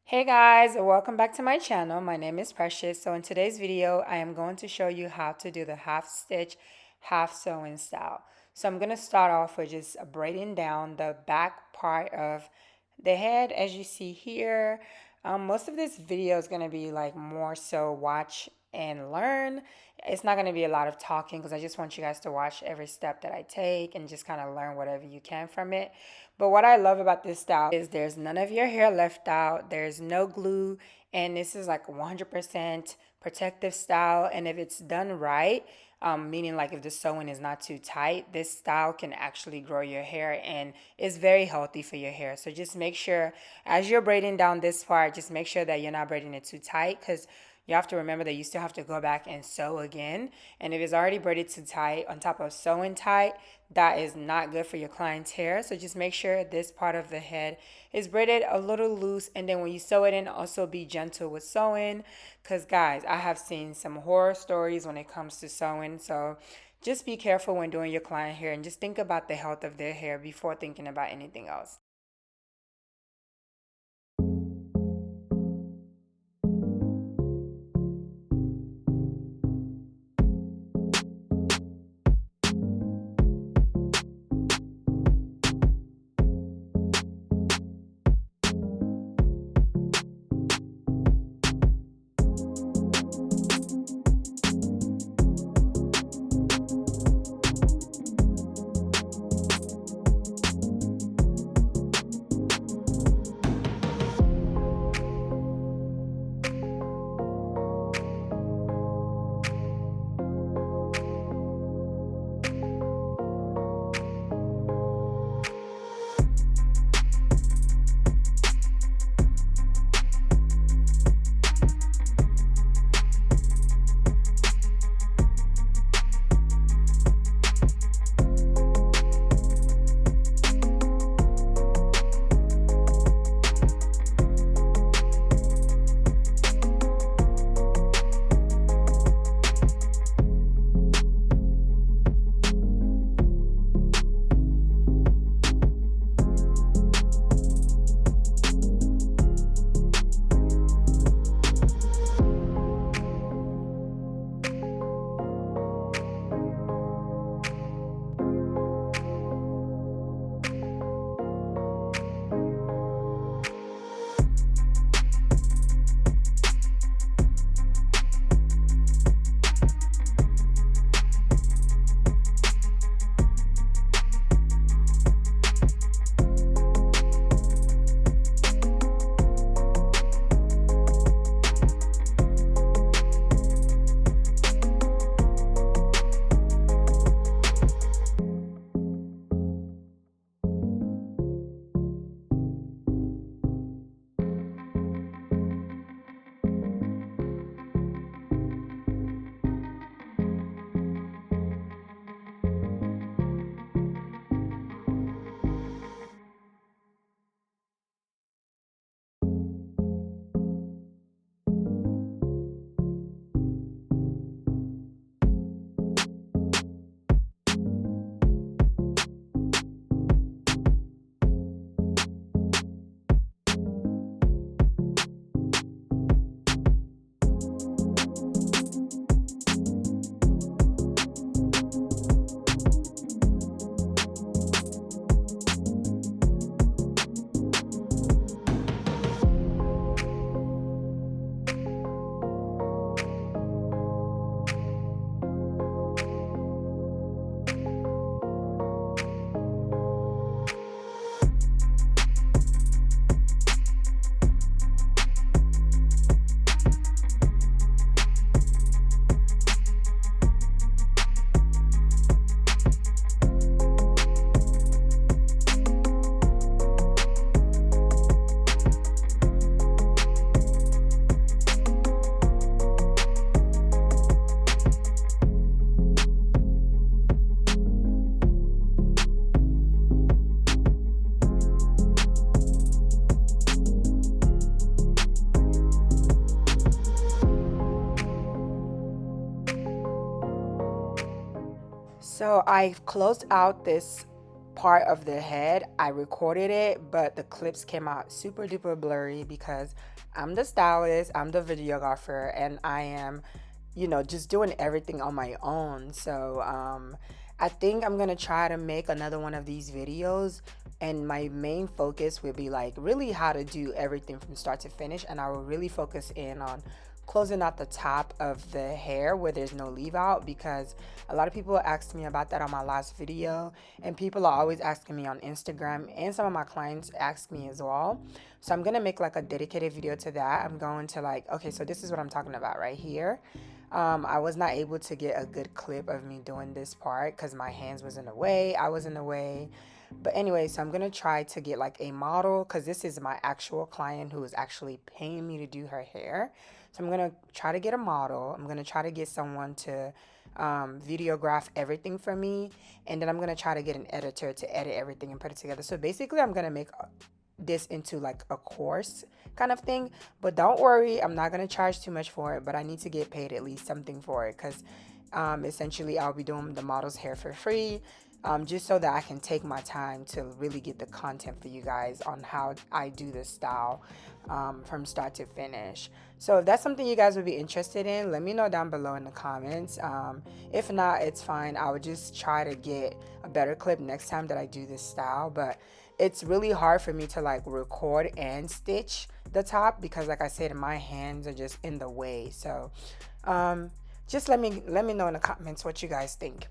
Hey guys, welcome back to my channel. My name is Precious. So in today's video, I am going to show you how to do the half stitch, half sewing style. So I'm going to start off with just braiding down the back part of the head as you see here. Most of this video is going to be like more so watch and learn. It's not going to be a lot of talking because I just want you guys to watch every step that I take and just kind of learn whatever you can from it. But what I love about this style is there's none of your hair left out. There's no glue. And this is like 100% protective style. And if it's done right, meaning like if the sewing is not too tight, this style can actually grow your hair and is very healthy for your hair. So just make sure as you're braiding down this part, just make sure that you're not braiding it too tight because you have to remember that you still have to go back and sew again. And if it's already braided too tight on top of sewing tight, that is not good for your client's hair. So just make sure this part of the head is braided a little loose. And then when you sew it in, also be gentle with sewing. Because guys, I have seen some horror stories when it comes to sewing. So just be careful when doing your client hair and just think about the health of their hair before thinking about anything else. So I've closed out this part of the head, I recorded it, but the clips came out super duper blurry because I'm the stylist, I'm the videographer, and I am, just doing everything on my own. So I think I'm gonna try to make another one of these videos, and my main focus will be like really how to do everything from start to finish, and I will really focus in on closing out the top of the hair where there's no leave out, because a lot of people asked me about that on my last video, and people are always asking me on Instagram, and some of my clients ask me as well. So I'm gonna make like a dedicated video to that. I'm going to like, okay, so this is what I'm talking about right here. I was not able to get a good clip of me doing this part because my hands was in the way, I was in the way. But anyway, so I'm gonna try to get like a model, because this is my actual client who is actually paying me to do her hair. So I'm gonna try to get a model. I'm gonna try to get someone to videograph everything for me, and then I'm gonna try to get an editor to edit everything and put it together. So basically, I'm gonna make this into like a course kind of thing. But don't worry, I'm not gonna charge too much for it, but I need to get paid at least something for it, because essentially I'll be doing the model's hair for free, just so that I can take my time to really get the content for you guys on how I do this style from start to finish. So if that's something you guys would be interested in, let me know down below in the comments. If not, it's fine. I would just try to get a better clip next time that I do this style. But it's really hard for me to like record and stitch the top, because like I said, my hands are just in the way. So just let me know in the comments what you guys think.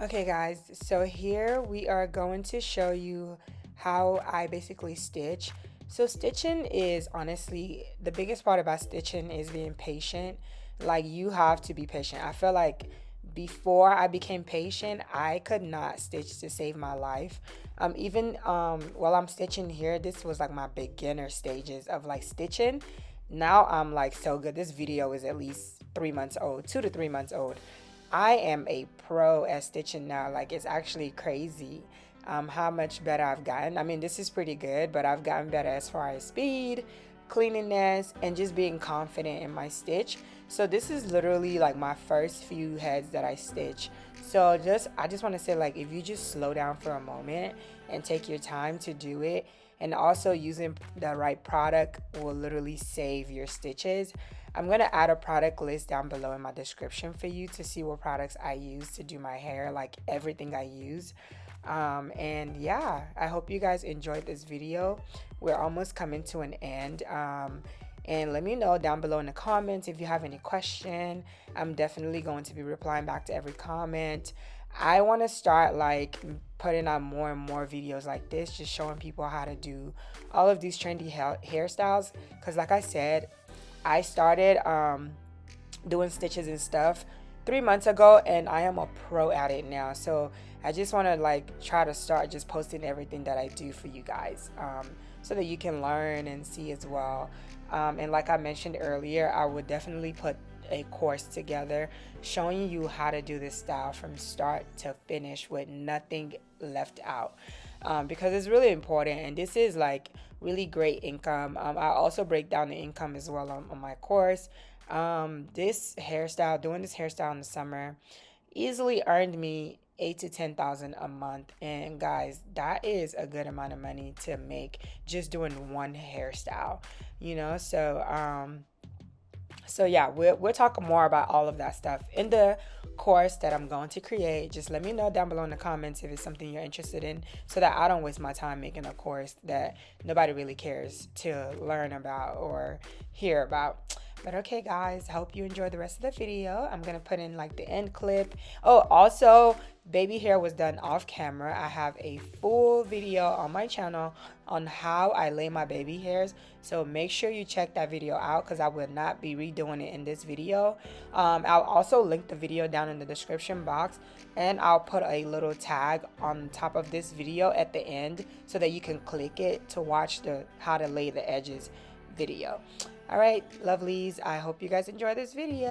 Okay guys, so here we are going to show you how I basically stitch. So stitching is honestly, the biggest part about stitching is being patient. Like you have to be patient. I feel like before I became patient, I could not stitch to save my life. Even while I'm stitching here, this was like my beginner stages of like stitching. Now I'm like so good. This video is at least 3 months old, 2 to 3 months old. I am a pro at stitching now. Like it's actually crazy how much better I've gotten. I mean, this is pretty good, but I've gotten better as far as speed, cleanliness, and just being confident in my stitch. So this is literally like my first few heads that I stitch. So I just want to say, like, if you just slow down for a moment and take your time to do it, and also using the right product will literally save your stitches. I'm going to add a product list down below in my description for you to see what products I use to do my hair, like everything I use. And yeah, I hope you guys enjoyed this video. We're almost coming to an end. And let me know down below in the comments if you have any question. I'm definitely going to be replying back to every comment. I want to start like putting out more and more videos like this, just showing people how to do all of these trendy hairstyles. Because like I said, I started doing stitches and stuff 3 months ago, and I am a pro at it now. So I just want to like try to start just posting everything that I do for you guys, so that you can learn and see as well. And like I mentioned earlier, I would definitely put a course together showing you how to do this style from start to finish with nothing left out, because it's really important, and this is like really great income. I also break down the income as well on my course. This hairstyle, doing this hairstyle in the summer, easily earned me 8 to 10,000 a month, and guys, that is a good amount of money to make just doing one hairstyle, you know. So yeah, we'll talk more about all of that stuff in the course that I'm going to create. Just let me know down below in the comments if it's something you're interested in, so that I don't waste my time making a course that nobody really cares to learn about or hear about. But okay guys, hope you enjoyed the rest of the video. I'm gonna put in like the end clip. Oh, also, baby hair was done off camera. I have a full video on my channel on how I lay my baby hairs, so make sure you check that video out, because I will not be redoing it in this video. I'll also link the video down in the description box, and I'll put a little tag on top of this video at the end so that you can click it to watch the how to lay the edges video. All right, lovelies, I hope you guys enjoy this video.